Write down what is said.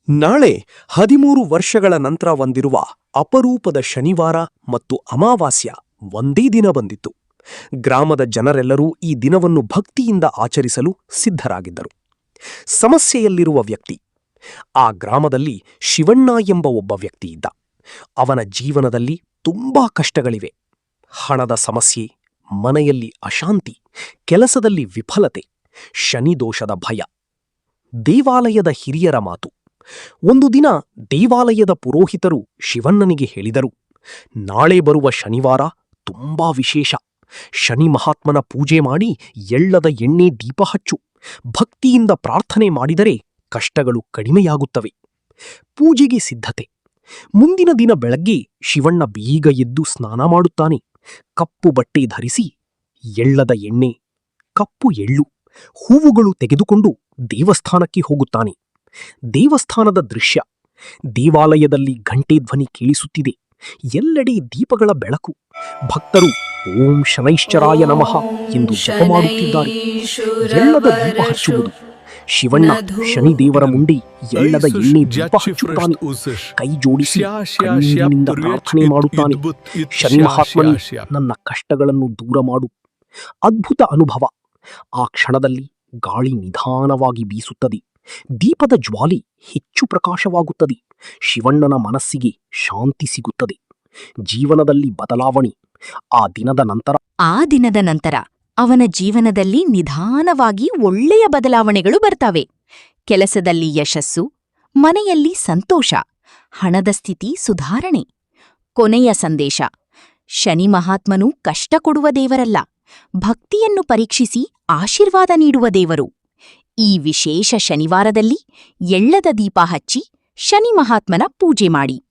ನಾಳೆ 13 ವರ್ಷಗಳ ನಂತರ ಬಂದಿರುವ ಅಪರೂಪದ ಶನಿವಾರ ಮತ್ತು ಅಮಾವಾಸ್ಯ ಒಂದೇ ದಿನ ಬಂದಿತ್ತು. ಗ್ರಾಮದ ಜನರೆಲ್ಲರೂ ಈ ದಿನವನ್ನು ಭಕ್ತಿಯಿಂದ ಆಚರಿಸಲು ಸಿದ್ಧರಾಗಿದ್ದರು. ಸಮಸ್ಯೆಯಲ್ಲಿರುವ ವ್ಯಕ್ತಿ. ಆ ಗ್ರಾಮದಲ್ಲಿ ಶಿವಣ್ಣ ಎಂಬ ಒಬ್ಬ ವ್ಯಕ್ತಿ ಇದ್ದ. ಅವನ ಜೀವನದಲ್ಲಿ ತುಂಬಾ ಕಷ್ಟಗಳಿವೆ. ಹಣದ ಸಮಸ್ಯೆ, ಮನೆಯಲ್ಲಿ ಅಶಾಂತಿ, ಕೆಲಸದಲ್ಲಿ ವಿಫಲತೆ, ಶನಿದೋಷದ ಭಯ. ದೇವಾಲಯದ ಹಿರಿಯರ ಮಾತು. ಒಂದು ದಿನ ದೇವಾಲಯದ ಪುರೋಹಿತರು ಶಿವಣ್ಣನಿಗೆ ಹೇಳಿದರು, ನಾಳೆ ಬರುವ ಶನಿವಾರ ತುಂಬಾ ವಿಶೇಷ. ಶನಿ ಮಹಾತ್ಮನ ಪೂಜೆ ಮಾಡಿ ಎಳ್ಳದ ಎಣ್ಣೆ ದೀಪ ಹಚ್ಚು. ಭಕ್ತಿಯಿಂದ ಪ್ರಾರ್ಥನೆ ಮಾಡಿದರೆ ಕಷ್ಟಗಳು ಕಡಿಮೆಯಾಗುತ್ತವೆ. ಪೂಜೆಗೆ ಸಿದ್ಧತೆ. ಮುಂದಿನ ದಿನ ಬೆಳಗ್ಗೆ ಶಿವಣ್ಣ ಬೇಗ ಎದ್ದು ಸ್ನಾನ ಮಾಡುತ್ತಾನೆ. ಕಪ್ಪು ಬಟ್ಟೆ ಧರಿಸಿ ಎಳ್ಳದ ಎಣ್ಣೆ, ಕಪ್ಪು ಎಳ್ಳು, ಹೂವುಗಳು ತೆಗೆದುಕೊಂಡು ದೇವಸ್ಥಾನಕ್ಕೆ ಹೋಗುತ್ತಾನೆ. ದೇವಸ್ಥಾನದ ದೃಶ್ಯ. ದೇವಾಲಯದಲ್ಲಿ ಘಂಟೆ ಧ್ವನಿ ಕೇಳಿಸುತ್ತಿದೆ. ಎಲ್ಲೆಡೆ ದೀಪಗಳ ಬೆಳಕು. ಭಕ್ತರು ಓಂ ಶನೈಶ್ಚರಾಯ ನಮಃ ಎಂದು ಜಪ ಮಾಡುತ್ತಿದ್ದಾರೆ. ಎಳ್ಳದ ದೀಪ ಹಚ್ಚುವುದು. ಶಿವಣ್ಣ ಶನಿದೇವರ ಮುಂದೆ ಎಳ್ಳದ ಎಣ್ಣೆ ದೀಪ ಹಚ್ಚುತ್ತಾನೆ. ಕೈ ಜೋಡಿಸಿ ಕಣ್ಣೀರಿನಿಂದ ಪ್ರಾರ್ಥನೆ ಮಾಡುತ್ತಾನೆ. ಶನಿ ಮಹಾತ್ಮನೇ, ನನ್ನ ಕಷ್ಟಗಳನ್ನು ದೂರ ಮಾಡು. ಅದ್ಭುತ ಅನುಭವ. ಆ ಕ್ಷಣದಲ್ಲಿ ಗಾಳಿ ನಿಧಾನವಾಗಿ ಬೀಸುತ್ತದೆ. ದೀಪದ ಜ್ವಾಲೆ ಹೆಚ್ಚು ಪ್ರಕಾಶವಾಗುತ್ತದೆ. ಶಿವಣ್ಣನ ಮನಸ್ಸಿಗೆ ಶಾಂತಿ ಸಿಗುತ್ತದೆ. ಜೀವನದಲ್ಲಿ ಬದಲಾವಣೆ. ಆ ದಿನದ ನಂತರ ಅವನ ಜೀವನದಲ್ಲಿ ನಿಧಾನವಾಗಿ ಒಳ್ಳೆಯ ಬದಲಾವಣೆಗಳು ಬರ್ತವೆ. ಕೆಲಸದಲ್ಲಿ ಯಶಸ್ಸು, ಮನೆಯಲ್ಲಿ ಸಂತೋಷ, ಹಣದ ಸ್ಥಿತಿ ಸುಧಾರಣೆ. ಕೊನೆಯ ಸಂದೇಶ: ಶನಿ ಮಹಾತ್ಮನು ಕಷ್ಟ ಕೊಡುವ ದೇವರಲ್ಲ, ಭಕ್ತಿಯನ್ನು ಪರೀಕ್ಷಿಸಿ ಆಶೀರ್ವಾದ ನೀಡುವ ದೇವರು. ಈ ವಿಶೇಷ ಶನಿವಾರದಲ್ಲಿ ಎಳ್ಳದ ದೀಪ ಹಚ್ಚಿ ಶನಿ ಮಹಾತ್ಮನ ಪೂಜೆ ಮಾಡಿ.